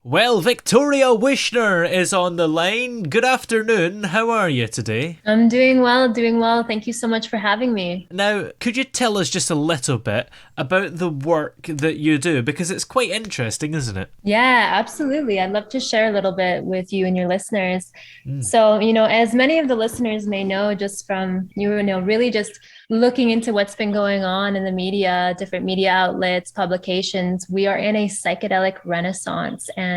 Well, Victoria Wueschner is on the line. Good afternoon. How are you today? I'm doing well, doing well. Thank you so much for having me. Now, could you tell us just a little bit about the work that you do? Because it's quite interesting, isn't it? Yeah, absolutely. I'd love to share a little bit with you and your listeners. Mm. So, as many of the listeners may know, just from, really just looking into what's been going on in the media, different media outlets, publications, we are in a psychedelic renaissance. And,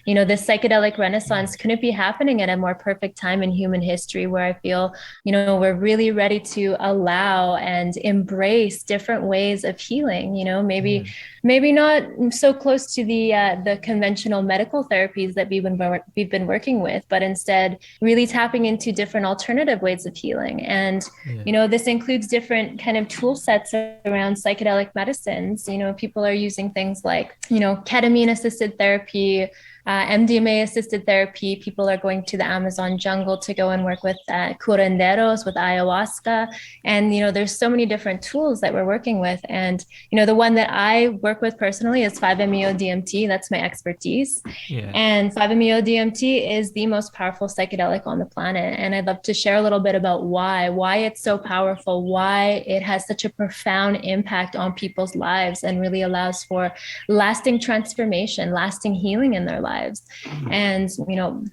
this psychedelic renaissance couldn't be happening at a more perfect time in human history where I feel, we're really ready to allow and embrace different ways of healing, Mm. maybe not so close to the conventional medical therapies that we've been working with, but instead really tapping into different alternative ways of healing. And Yeah. this includes different kind of tool sets around psychedelic medicines. People are using things like ketamine assisted therapy, MDMA assisted therapy. People are going to the Amazon jungle to go and work with curanderos, with ayahuasca. And, there's so many different tools that we're working with. And, the one that I work with personally is 5-MeO DMT. That's my expertise. Yeah. And 5-MeO DMT is the most powerful psychedelic on the planet. And I'd love to share a little bit about why it's so powerful, why it has such a profound impact on people's lives and really allows for lasting transformation, lasting healing in their lives. Mm. And,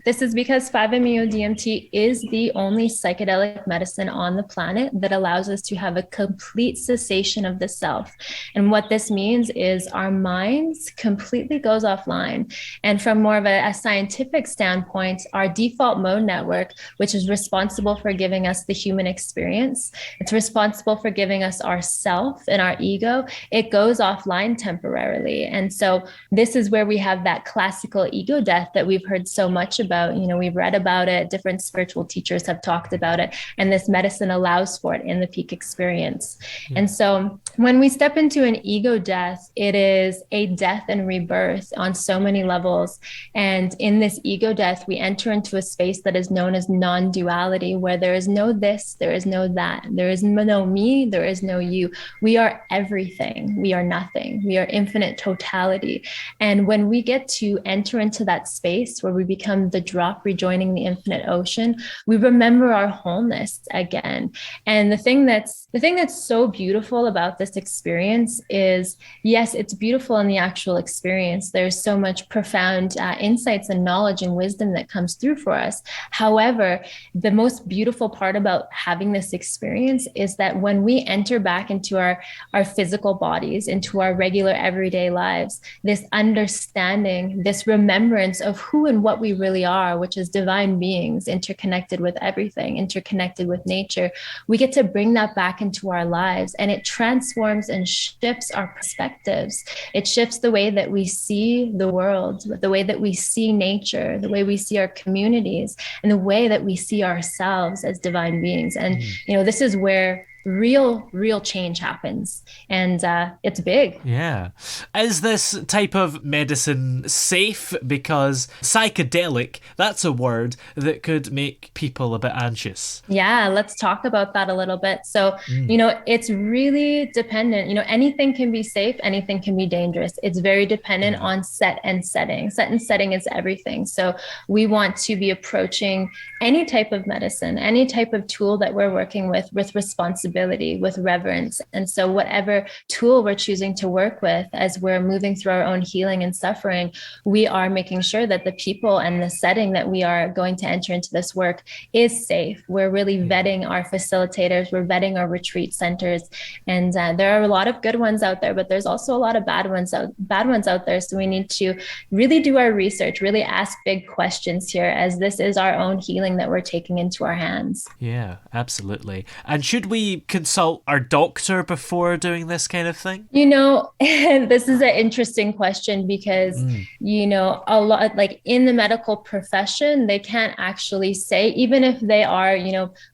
this is because 5-MeO DMT is the only psychedelic medicine on the planet that allows us to have a complete cessation of the self. And what this means is our minds completely goes offline. And from more of a scientific standpoint, our default mode network, which is responsible for giving us the human experience, it's responsible for giving us our self and our ego, it goes offline temporarily. And so this is where we have that classical ego death that we've heard so much about. We've read about it, different spiritual teachers have talked about it, and this medicine allows for it in the peak experience. Yeah. And so when we step into an ego death, it is a death and rebirth on so many levels. And in this ego death, we enter into a space that is known as non-duality, where there is no this, there is no that, there is no me, there is no you. We are everything. We are nothing. We are infinite totality. And when we get to enter into that space where we become the drop rejoining the infinite ocean, we remember our wholeness again. And the thing that's so beautiful about this experience is, yes, it's beautiful in the actual experience. There's so much profound insights and knowledge and wisdom that comes through for us. However, the most beautiful part about having this experience is that when we enter back into our physical bodies, into our regular everyday lives, this understanding, this remembrance of who and what we really are, which is divine beings interconnected with everything, interconnected with nature, we get to bring that back into our lives, and it transforms and shifts our perspectives. It shifts the way that we see the world, the way that we see nature, the way we see our communities, and the way that we see ourselves as divine beings. And, Mm. this is where real change happens, and it's big. Yeah. Is this type of medicine safe? Because psychedelic, that's a word that could make people a bit anxious. Yeah, let's talk about that a little bit. So, Mm. it's really dependent. Anything can be safe, anything can be dangerous. It's very dependent Yeah. on set and setting. Set and setting is everything. So, we want to be approaching any type of medicine, any type of tool that we're working with responsibility, with reverence. And so, whatever tool we're choosing to work with as we're moving through our own healing and suffering, we are making sure that the people and the setting that we are going to enter into this work is safe. We're really Yeah. vetting our facilitators, we're vetting our retreat centers, and there are a lot of good ones out there, but there's also a lot of bad ones out there. So we need to really do our research, really ask big questions here, as this is our own healing that we're taking into our hands. Yeah, absolutely. And should we consult our doctor before doing this kind of thing? This is an interesting question because, Mm. a lot, like in the medical profession, they can't actually say, even if they are,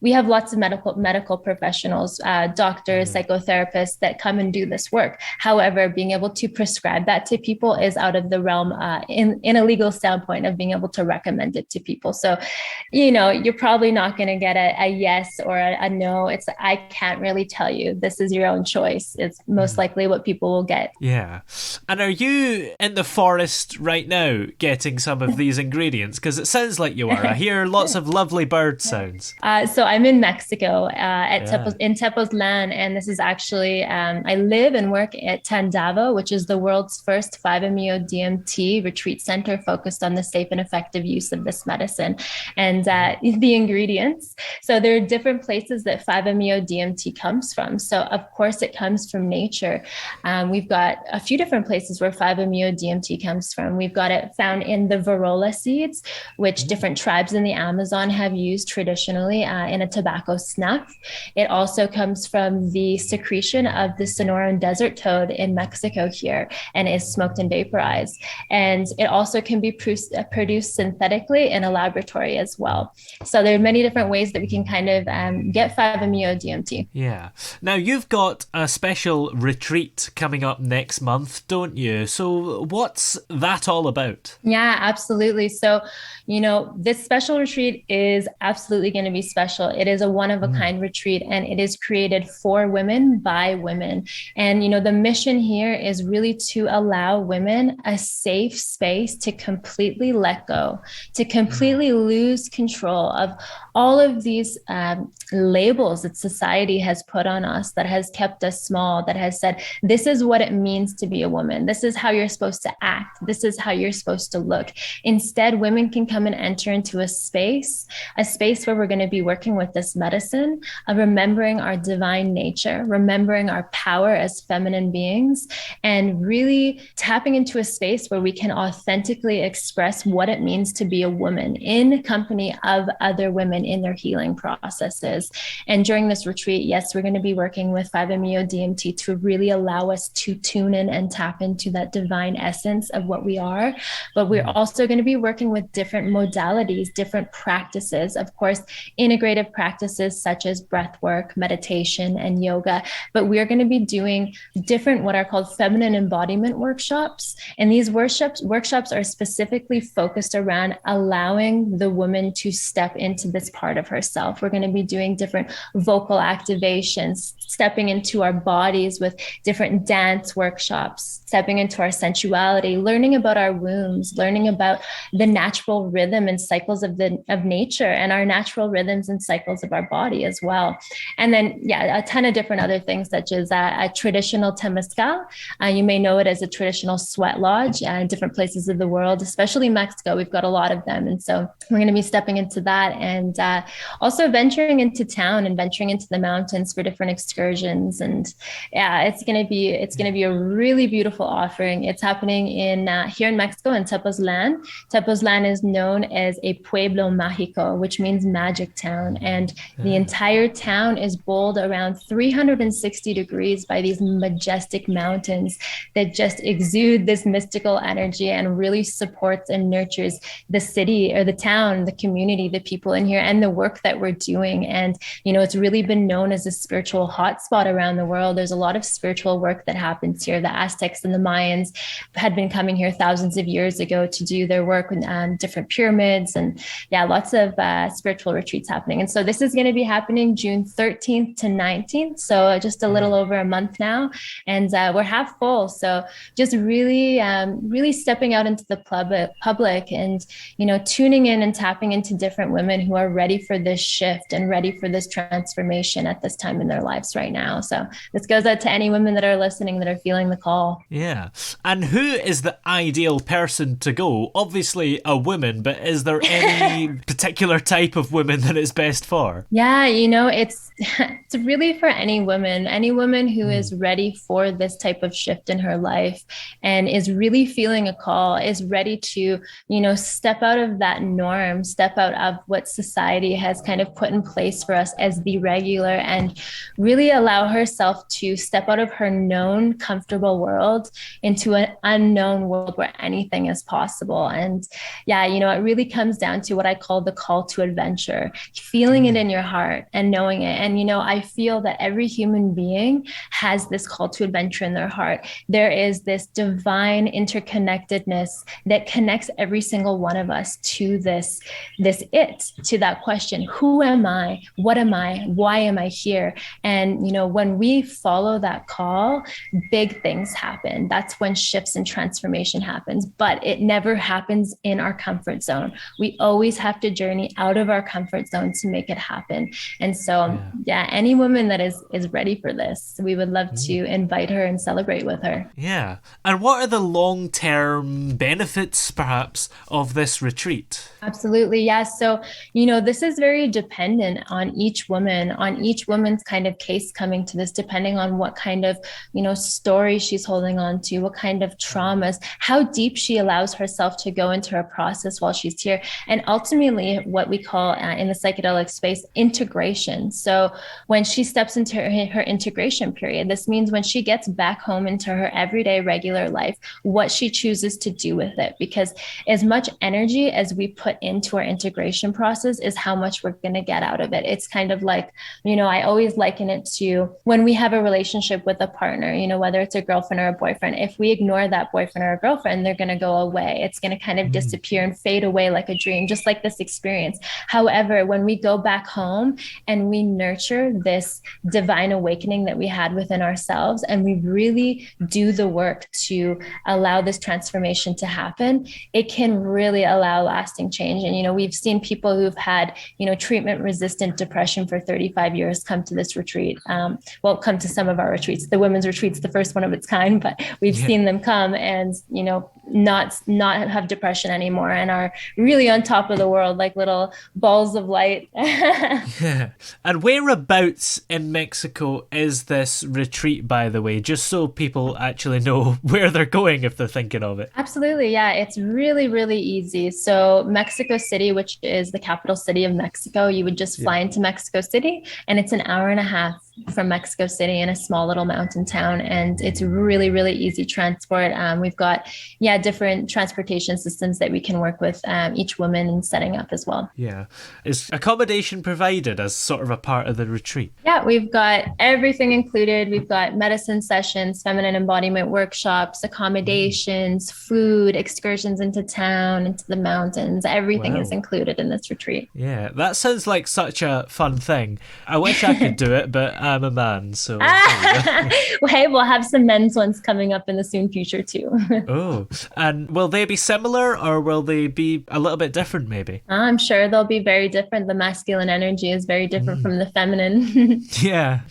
we have lots of medical professionals, doctors, Yeah. psychotherapists that come and do this work. However, being able to prescribe that to people is out of the realm, in a legal standpoint, of being able to recommend it to people. So, you're probably not going to get a yes or a no. I can't really tell you. This is your own choice. It's most likely what people will get. Yeah. And are you in the forest right now getting some of these ingredients? Because it sounds like you are. I hear lots of lovely bird sounds. So I'm in Mexico in Tepoztlan, and this is actually, I live and work at Tandava, which is the world's first 5-MeO-DMT retreat center focused on the safe and effective use of this medicine and the ingredients. So there are different places that 5-MeO-DMT comes from. So of course it comes from nature. We've got a few different places where 5-MeO-DMT comes from. We've got it found in the Varrola seeds, which different tribes in the Amazon have used traditionally in a tobacco snuff. It also comes from the secretion of the Sonoran desert toad in Mexico here and is smoked and vaporized. And it also can be produced synthetically in a laboratory as well. So there are many different ways that we can kind of get 5-MeO-DMT. Yeah. Now, you've got a special retreat coming up next month, don't you? So what's that all about? Yeah, absolutely. So, this special retreat is absolutely going to be special. It is a one-of-a-kind retreat, and it is created for women by women. And, the mission here is really to allow women a safe space to completely let go, to completely lose control of all of these labels that society has put on us, that has kept us small, that has said, this is what it means to be a woman. This is how you're supposed to act. This is how you're supposed to look. Instead, women can come and enter into a space where we're going to be working with this medicine of remembering our divine nature, remembering our power as feminine beings, and really tapping into a space where we can authentically express what it means to be a woman in company of other women in their healing processes. And during this retreat, yes, we're going to be working with 5-MeO-DMT to really allow us to tune in and tap into that divine essence of what we are. But we're also going to be working with different modalities, different practices, of course, integrative practices such as breath work, meditation, and yoga. But we're going to be doing different what are called feminine embodiment workshops. And these workshops are specifically focused around allowing the woman to step into this part of herself. We're going to be doing different vocal activations, stepping into our bodies with different dance workshops, stepping into our sensuality, learning about our wombs, learning about the natural rhythm and cycles of nature and our natural rhythms and cycles of our body as well. And then, a ton of different other things, such as a traditional temazcal. You may know it as a traditional sweat lodge in different places of the world, especially Mexico. We've got a lot of them. And so we're going to be stepping into that, and also venturing into town and venturing into the mountains for different excursions. And it's going to be a really beautiful offering. It's happening here in Mexico in Tepoztlan. Tepoztlan is known as a pueblo mágico, which means magic town. And the entire town is bowled around 360 degrees by these majestic mountains that just exude this mystical energy and really supports and nurtures the city or the town, the community, the people in here, and the work that we're doing. And, it's really been known as a spiritual hotspot around the world. There's a lot of spiritual work that happens here. The Aztecs and the Mayans had been coming here thousands of years ago to do their work with different pyramids, and lots of spiritual retreats happening. And so this is going to be happening June 13th to 19th. So just a little over a month now, and we're half full. So just really stepping out into the public and, tuning in and tapping into different women who are ready for this shift and ready for this transformation at this time in their lives right now. So this goes out to any women that are listening that are feeling the call. Yeah. And who is the ideal person to go? Obviously a woman, but is there any particular type of women that it's best for? Yeah, it's really for any woman who is ready for this type of shift in her life and is really feeling a call, is ready to, step out of that norm, step out of what society has kind of put in place for us as the regular, and really allow herself to step out of her known, comfortable world into an unknown world where anything is possible. And it really comes down to what I call the call to adventure, feeling it in your heart and knowing it. And, I feel that every human being has this call to adventure in their heart. There is this divine interconnectedness that connects every single one of us to to that question. Who am I? What am I? Why am I I here? And, when we follow that call, big things happen. That's when shifts and transformation happens, but it never happens in our comfort zone. We always have to journey out of our comfort zone to make it happen. And so, any woman that is ready for this, we would love to invite her and celebrate with her. Yeah. And what are the long-term benefits, perhaps, of this retreat? Absolutely. Yeah. So, this is very dependent on each woman's kind of case coming to this, depending on what kind of, story she's holding on to, what kind of traumas, how deep she allows herself to go into her process while she's here. And ultimately, what we call in the psychedelic space, integration. So when she steps into her integration period, this means when she gets back home into her everyday regular life, what she chooses to do with it. Because as much energy as we put into our integration process is how much we're going to get out of it. It's kind of like, I always liken it to when we have a relationship with a partner, whether it's a girlfriend or a boyfriend. If we ignore that boyfriend or a girlfriend, they're going to go away. It's going to kind of disappear and fade away like a dream, just like this experience. However, when we go back home and we nurture this divine awakening that we had within ourselves, and we really do the work to allow this transformation to happen, it can really allow lasting change. And, we've seen people who've had, treatment resistant depression for 35 years come to this retreat. Come to some of our retreats. The women's retreat's the first one of its kind, but we've seen them come and, not have depression anymore and are really on top of the world, like little balls of light. Yeah. And whereabouts in Mexico is this retreat, by the way, just so people actually know where they're going if they're thinking of it? Absolutely. Yeah, it's really, really easy. So Mexico City, which is the capital city of Mexico, you would just fly into Mexico City, and it's an hour and a half from Mexico City in a small little mountain town. And it's really, really easy transport. We've got, different transportation systems that we can work with each woman in setting up as well. Yeah. Is accommodation provided as sort of a part of the retreat? Yeah, we've got everything included. We've got medicine sessions, feminine embodiment workshops, accommodations, food, excursions into town, into the mountains. Everything is included in this retreat. Yeah, that sounds like such a fun thing. I wish I could do it, but I'm a man, so... Well, hey, we'll have some men's ones coming up in the soon future too. Oh, and will they be similar or will they be a little bit different maybe? I'm sure they'll be very different. The masculine energy is very different from the feminine. Yeah.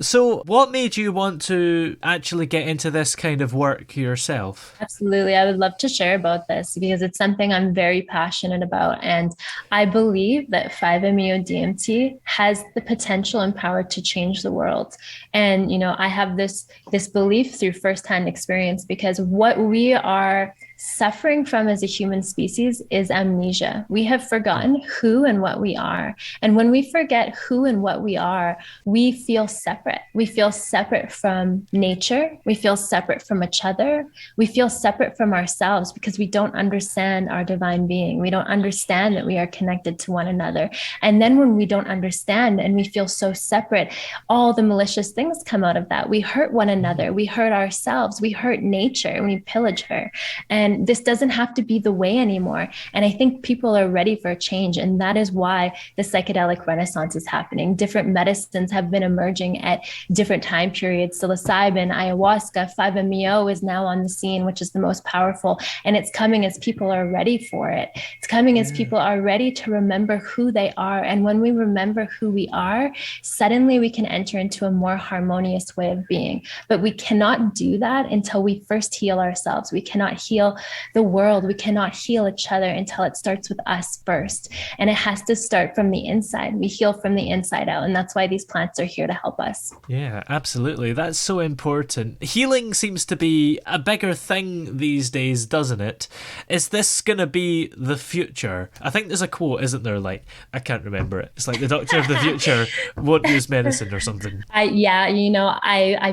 So what made you want to actually get into this kind of work yourself? Absolutely. I would love to share about this because it's something I'm very passionate about. And I believe that 5-MeO-DMT has the potential and power to change the world. And, I have this belief through firsthand experience, because what we are suffering from as a human species is amnesia. We have forgotten who and what we are. And when we forget who and what we are, we feel separate. We feel separate from nature. We feel separate from each other. We feel separate from ourselves because we don't understand our divine being. We don't understand that we are connected to one another. And then when we don't understand and we feel so separate, all the malicious things come out of that. We hurt one another. We hurt ourselves. We hurt nature and we pillage her. And this doesn't have to be the way anymore. And I think people are ready for a change. And that is why the psychedelic renaissance is happening. Different medicines have been emerging at different time periods. Psilocybin, ayahuasca, 5-MeO is now on the scene, which is the most powerful. And it's coming as people are ready for it. It's coming as people are ready to remember who they are. And when we remember who we are, suddenly we can enter into a more harmonious way of being. But we cannot do that until we first heal ourselves. We cannot heal the world. We cannot heal each other until it starts with us first. And it has to start from the inside. We heal from the inside out. And that's why these plants are here to help us. Yeah, absolutely. That's so important. Healing seems to be a bigger thing these days, doesn't it? Is this going to be the future? I think there's a quote, isn't there? Like, I can't remember it. It's like the doctor of the future won't use medicine or something. I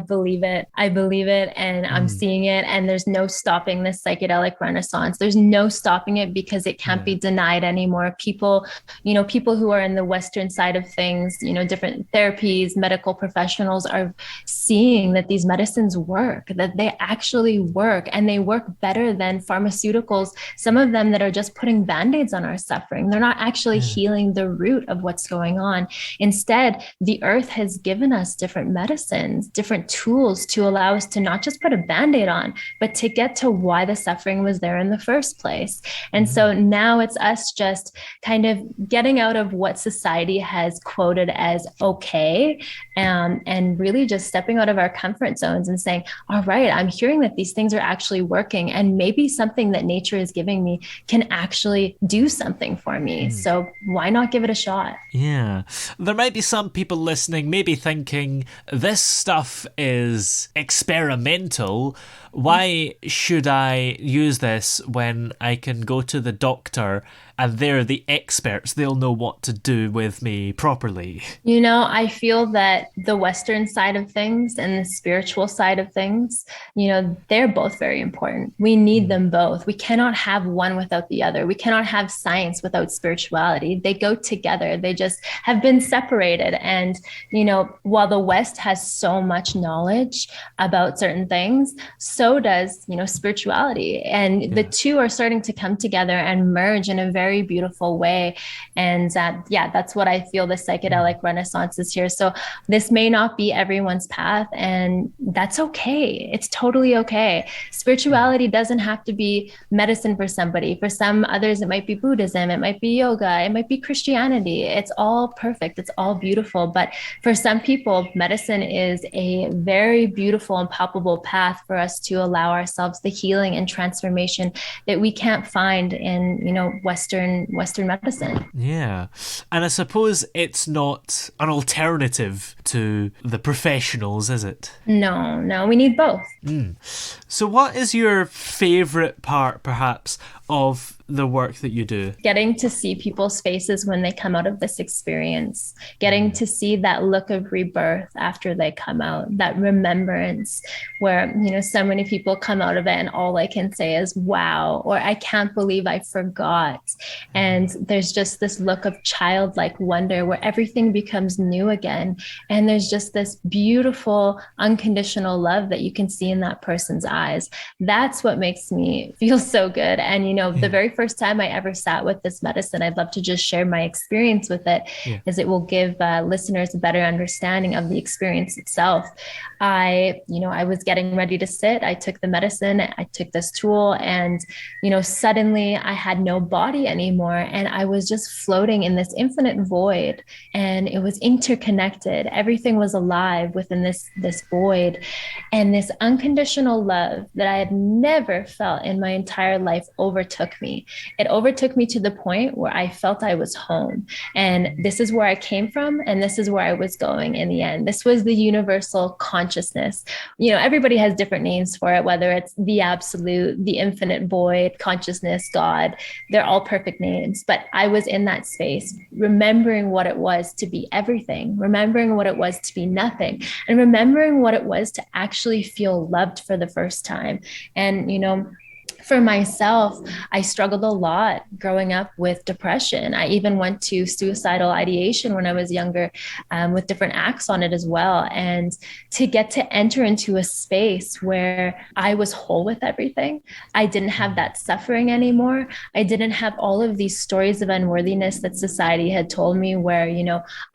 believe it. I believe it. And I'm seeing it. And there's no stopping this psychedelic psychedelic renaissance. There's no stopping it because it can't be denied anymore. People, people who are in the Western side of things, different therapies, medical professionals are seeing that these medicines work, that they actually work, and they work better than pharmaceuticals, some of them that are just putting band-aids on our suffering. They're not actually healing the root of what's going on. Instead, the earth has given us different medicines, different tools to allow us to not just put a band-aid on, but to get to why the suffering was there in the first place. And so now it's us just kind of getting out of what society has quoted as okay, and really just stepping out of our comfort zones and saying, all right, I'm hearing that these things are actually working, and maybe something that nature is giving me can actually do something for me. So why not give it a shot? Yeah. There might be some people listening maybe thinking, this stuff is experimental. Why should I use this when I can go to the doctor and they're the experts? They'll know what to do with me properly. I feel that the Western side of things and the spiritual side of things, they're both very important. We need them both. We cannot have one without the other. We cannot have science without spirituality. They go together. They just have been separated. And, while the West has so much knowledge about certain things, so does, spirituality. And the two are starting to come together and merge in a very beautiful way. And that's what I feel the psychedelic renaissance is here. So this may not be everyone's path, and that's okay. It's totally okay. Spirituality doesn't have to be medicine for somebody. For some others, it might be Buddhism, it might be yoga, it might be Christianity. It's all perfect. It's all beautiful. But for some people, medicine is a very beautiful and palpable path for us to allow ourselves the healing and transformation that we can't find in, Western medicine. Yeah. And I suppose it's not an alternative to the professionals, is it? No, we need both. So what is your favourite part, perhaps, of the work that you do? Getting to see people's faces when they come out of this experience, getting to see that look of rebirth after they come out, that remembrance where, so many people come out of it and all I can say is, wow, or I can't believe I forgot. And there's just this look of childlike wonder where everything becomes new again. And there's just this beautiful, unconditional love that you can see in that person's eyes. That's what makes me feel so good. And, the very first time I ever sat with this medicine, I'd love to just share my experience with it, as it will give listeners a better understanding of the experience itself. I was getting ready to sit. I took the medicine, I took this tool, and, suddenly I had no body anymore. And I was just floating in this infinite void, and it was interconnected. Everything was alive within this void. And this unconditional love that I had never felt in my entire life overtook me. It overtook me to the point where I felt I was home. And this is where I came from, and this is where I was going in the end. This was the universal consciousness. Everybody has different names for it, whether it's the absolute, the infinite void, consciousness, God. They're all perfect names. But I was in that space, remembering what it was to be everything, remembering what it was to be nothing, and remembering what it was to actually feel loved for the first time. And, for myself, I struggled a lot growing up with depression. I even went to suicidal ideation when I was younger, with different acts on it as well. And to get to enter into a space where I was whole with everything, I didn't have that suffering anymore. I didn't have all of these stories of unworthiness that society had told me where,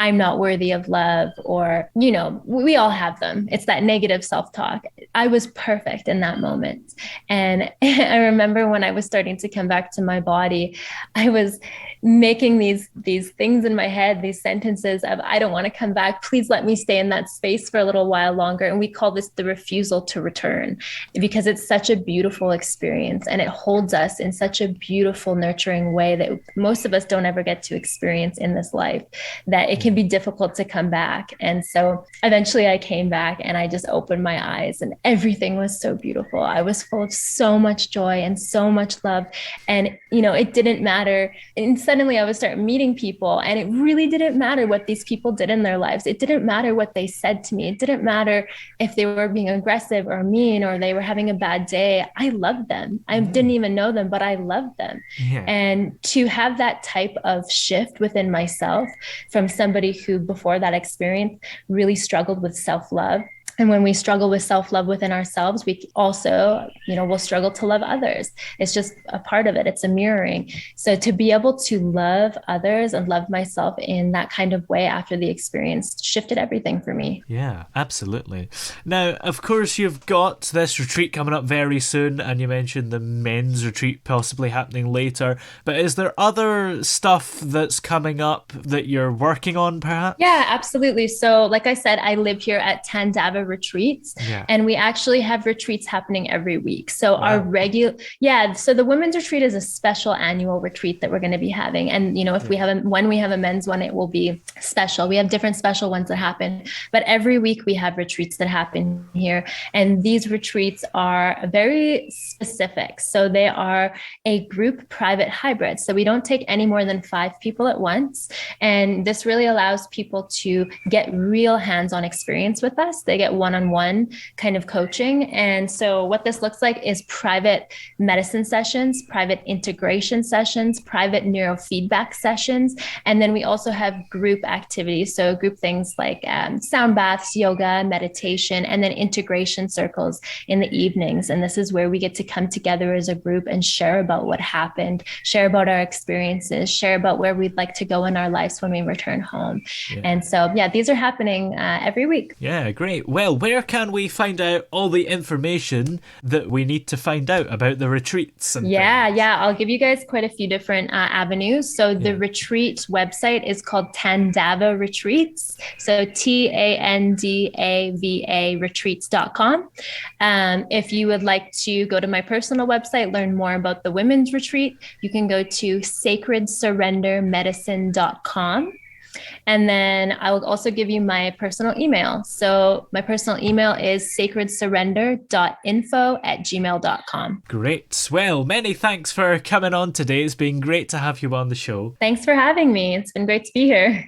I'm not worthy of love, or, we all have them. It's that negative self-talk. I was perfect in that moment. And I remember when I was starting to come back to my body, I was making these things in my head, these sentences of, I don't want to come back. Please let me stay in that space for a little while longer. And we call this the refusal to return, because it's such a beautiful experience and it holds us in such a beautiful, nurturing way that most of us don't ever get to experience in this life, that it can be difficult to come back. And so eventually I came back and I just opened my eyes and everything was so beautiful. I was full of so much joy joy and so much love. And, it didn't matter. And suddenly I would start meeting people, and it really didn't matter what these people did in their lives. It didn't matter what they said to me. It didn't matter if they were being aggressive or mean or they were having a bad day. I loved them. I didn't even know them, but I loved them. Yeah. And to have that type of shift within myself from somebody who before that experience really struggled with self-love. And when we struggle with self-love within ourselves, we also, will struggle to love others. It's just a part of it. It's a mirroring. So to be able to love others and love myself in that kind of way after the experience shifted everything for me. Yeah, absolutely. Now, of course, you've got this retreat coming up very soon, and you mentioned the men's retreat possibly happening later. But is there other stuff that's coming up that you're working on, perhaps? Yeah, absolutely. So like I said, I live here at Tandava Retreats, and we actually have retreats happening every week. So our so the women's retreat is a special annual retreat that we're going to be having. And, if when we have a men's one, it will be special. We have different special ones that happen, but every week we have retreats that happen here. And these retreats are very specific. So they are a group private hybrid. So we don't take any more than 5 people at once. And this really allows people to get real hands-on experience with us. They get one-on-one kind of coaching. And so what this looks like is private medicine sessions, private integration sessions, private neurofeedback sessions. And then we also have group activities. So group things like sound baths, yoga, meditation, and then integration circles in the evenings. And this is where we get to come together as a group and share about what happened, share about our experiences, share about where we'd like to go in our lives when we return home. Yeah. And so, these are happening every week. Yeah, great. Well, where can we find out all the information that we need to find out about the retreats? And things? I'll give you guys quite a few different avenues. So the retreat website is called Tandava Retreats. So TANDAVA retreats.com. If you would like to go to my personal website, learn more about the women's retreat, you can go to sacredsurrendermedicine.com. And then I will also give you my personal email. So my personal email is sacredsurrender.info@gmail.com. Great. Well, many thanks for coming on today. It's been great to have you on the show. Thanks for having me. It's been great to be here.